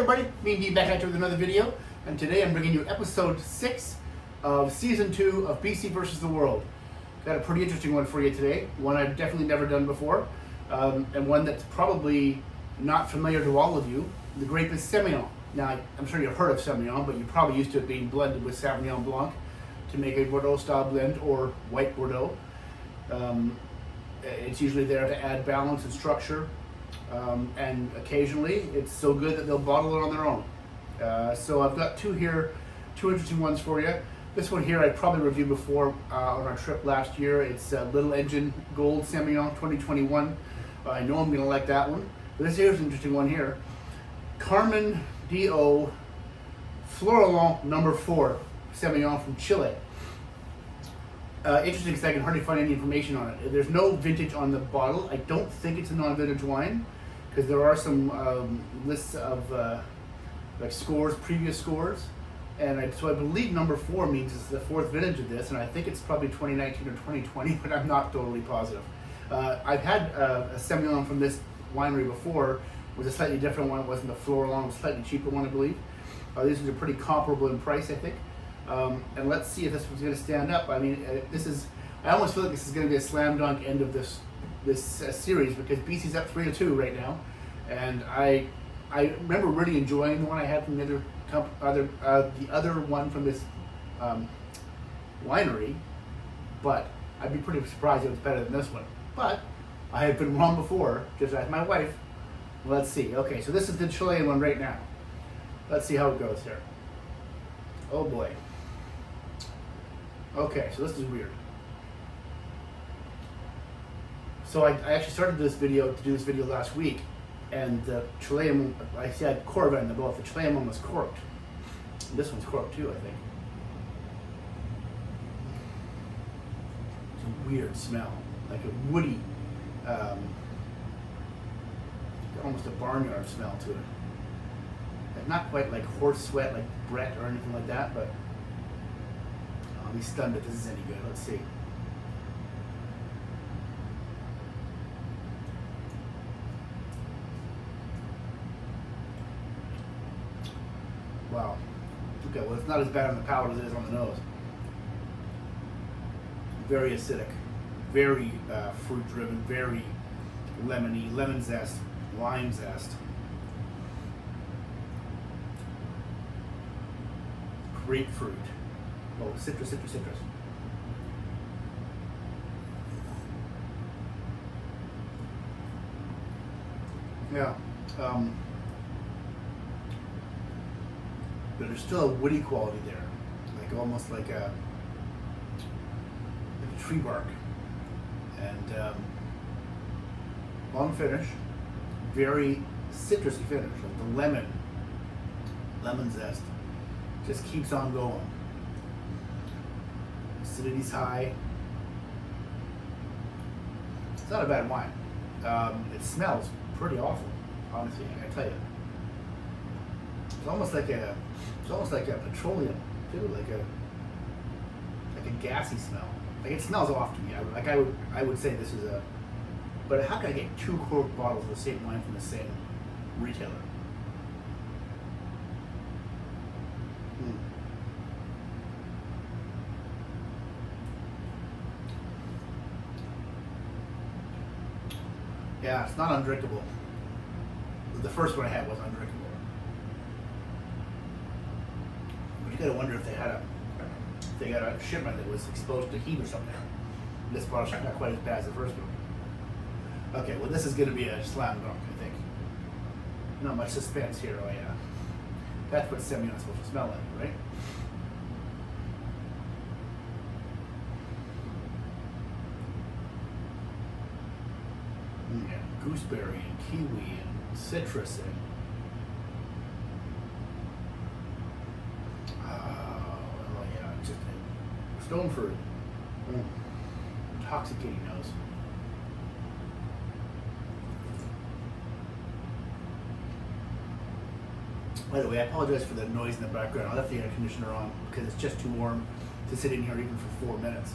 everybody, me and Dee back at you with another video, and today I'm bringing you episode 6 of season 2 of BC versus the World. Got a pretty interesting one for you today, one I've definitely never done before, and one that's probably not familiar to all of you. The grape is Semillon. Now, I'm sure you've heard of Semillon, but you're probably used to it being blended with Sauvignon Blanc to make a Bordeaux style blend or white Bordeaux. It's usually there to add balance and structure. And occasionally it's so good that they'll bottle it on their own. So I've got two interesting ones for you. This one here I probably reviewed before on our trip last year. It's Little Engine Gold Semillon 2021. I know I'm going to like that one. But this here's an interesting one here. Carmen D.O. Floralon number 4 Semillon from Chile. Interesting because I can hardly find any information on it. There's no vintage on the bottle. I don't think it's a non-vintage wine because there are some lists of like scores, previous scores, and so I believe number 4 means it's the 4th vintage of this, and I think it's probably 2019 or 2020, but I'm not totally positive. I've had a Semillon from this winery before. It was a slightly different one. It wasn't the Floralon, it was a slightly cheaper one, I believe. These are pretty comparable in price, I think. And let's see if this one's going to stand up. I mean, I almost feel like this is going to be a slam dunk end of this series because BC's up 3-2 right now, and I remember really enjoying the one I had from the other one from this winery, but I'd be pretty surprised if it was better than this one. But I had been wrong before, just as my wife. Let's see. Okay, so this is the Chilean one right now. Let's see how it goes here. Oh boy. Okay, so this is weird. So I actually started to do this video last week, and the Chilean, I said Corva in the both. The Chilean one was corked. This one's corked too, I think. It's a weird smell, like a woody, almost a barnyard smell to it. Like not quite like horse sweat, like Brett or anything like that, but I'll be stunned if this is any good. Let's see. Wow. Okay, well it's not as bad on the palate as it is on the nose. Very acidic, very fruit driven, very lemony, lemon zest, lime zest. Grapefruit. Oh, citrus. Yeah. But there's still a woody quality there, like almost like a tree bark. And long finish, very citrusy finish, like the lemon zest. Just keeps on going. Acidity's high. It's not a bad wine. It smells pretty awful, honestly, I tell you. It's almost like a petroleum too, like a gassy smell. Like it smells off to me. I would say this is a. But how can I get 2 corked bottles of the same wine from the same retailer? Yeah, it's not undrinkable. The first one I had was undrinkable. But you gotta wonder if they got a shipment that was exposed to heat or something. This bottle's not quite as bad as the first one. Okay, well this is gonna be a slam dunk, I think. Not much suspense here, oh yeah. That's what Semillon's supposed to smell like, right? Yeah, gooseberry and kiwi and citrus and oh yeah, just stone fruit. Intoxicating nose. By the way, I apologize for the noise in the background. I left the air conditioner on because it's just too warm to sit in here even for 4 minutes.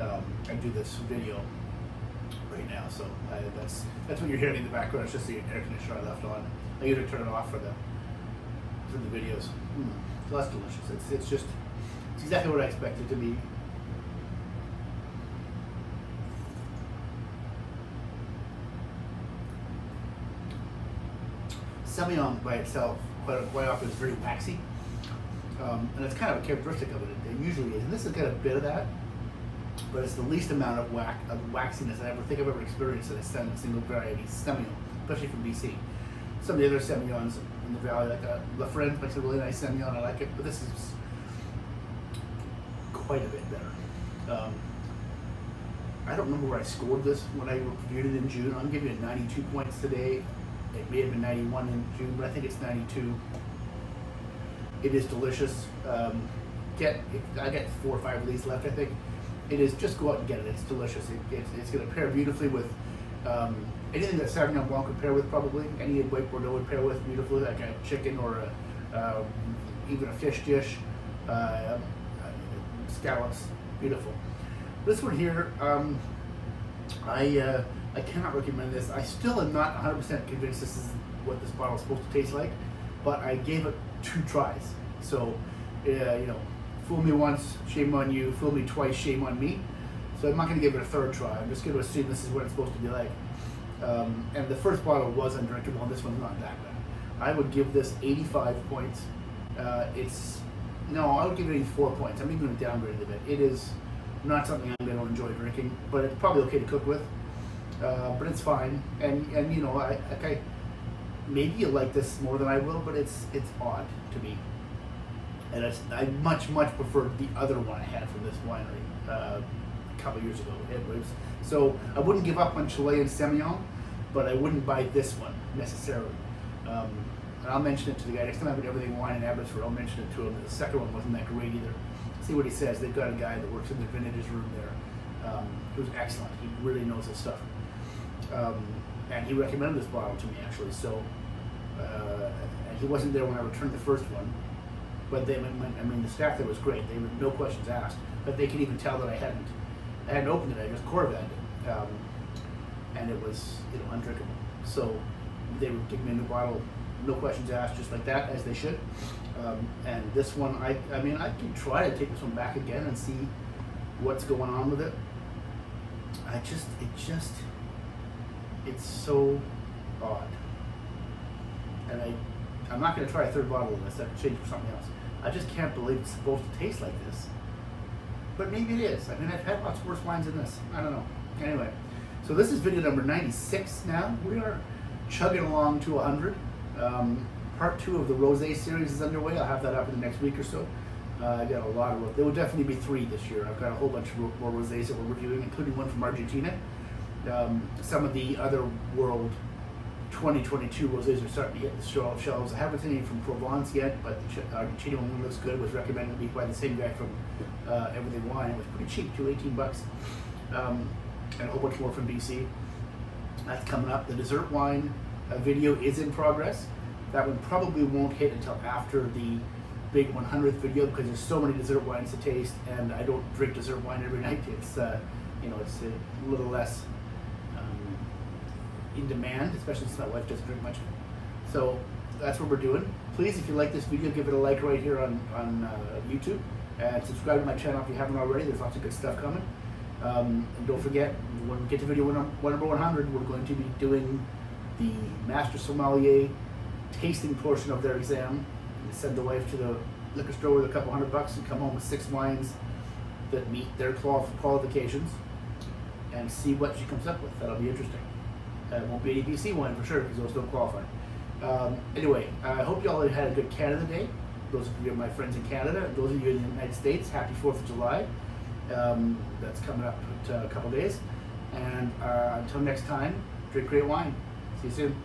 I do this video right now, so that's what you're hearing in the background. It's just the air conditioner I left on. I usually turn it off for the from the videos. So that's delicious. It's exactly what I expected it to be. Semillon by itself quite often is very waxy, and it's kind of a characteristic of it. It usually is, and this has got a bit of that, but it's the least amount of waxiness I think I've ever experienced in a single variety Semillon, especially from BC. Some of the other Semillons in the valley, like La Friend makes a really nice Semillon. I like it, but this is quite a bit better. I don't remember where I scored this when I reviewed it in June. I'm giving it 92 points today. It may have been 91 in June, but I think it's 92. It is delicious. I get 4 or 5 of these left, I think. It is, just go out and get it. It's delicious. It's going to pair beautifully with anything that Sauvignon Blanc would pair with, probably. Any white Bordeaux would pair with beautifully, like a chicken or even a fish dish. Scallops, beautiful. This one here, I cannot recommend this. I still am not 100% convinced this is what this bottle is supposed to taste like, but I gave it 2 tries. So, fool me once, shame on you. Fool me twice, shame on me. So I'm not going to give it a 3rd try. I'm just going to assume this is what it's supposed to be like. And the first bottle was undrinkable, and this one's not that bad. I would give this 85 points. I would give it 84 points. I'm even going to downgrade it a bit. It is not something I'm going to enjoy drinking, but it's probably okay to cook with. But it's fine, and maybe you like this more than I will, but it's odd to me, and I much preferred the other one I had from this winery a couple years ago. So I wouldn't give up on Chilean Semillon, but I wouldn't buy this one necessarily. And I'll mention it to the guy next time I'm at Everything Wine in Abbotsford. I'll mention it to him. The second one wasn't that great either. See what he says. They've got a guy that works in the vintages room there, who's excellent. He really knows his stuff. And he recommended this bottle to me, actually. So, and he wasn't there when I returned the first one, but the staff there was great. They were no questions asked, but they could even tell that I hadn't opened it. I just Corvated it, and it was undrinkable. So they would give me a new bottle, no questions asked, just like that, as they should. And this one, I can try to take this one back again and see what's going on with it. It's so odd. And I'm not going to try a 3rd bottle of this. I could change it for something else. I just can't believe it's supposed to taste like this. But maybe it is. I've had lots worse wines than this. I don't know. Anyway, so this is video number 96 now. We are chugging along to 100. Part 2 of the Rosé series is underway. I'll have that up in the next week or so. I got a lot of, there will definitely be 3 this year. I've got a whole bunch of more Rosés that we're reviewing, including one from Argentina. Some of the other world 2022 rosés are starting to hit the shelves. I haven't seen any from Provence yet, but the Argentina one looks good. It was recommended to me by the same guy from Everything Wine. It was pretty cheap, $18. And a whole bunch more from BC. That's coming up. The dessert wine video is in progress. That one probably won't hit until after the big 100th video, because there's so many dessert wines to taste, and I don't drink dessert wine every night. It's it's a little less in demand, especially since my wife doesn't drink much. So that's what we're doing. Please, if you like this video, give it a like right here on YouTube, and subscribe to my channel if you haven't already. There's lots of good stuff coming. And don't forget, when we get to video number 100, we're going to be doing the Master Sommelier tasting portion of their exam. And send the wife to the liquor store with a couple $100 and come home with 6 wines that meet their qualifications, and see what she comes up with. That'll be interesting. It won't be any BC wine for sure, because those don't qualify. Anyway, I hope you all had a good Canada Day. Those of you are my friends in Canada, and those of you in the United States, happy 4th of July. That's coming up in a couple days. And until next time, drink great wine. See you soon.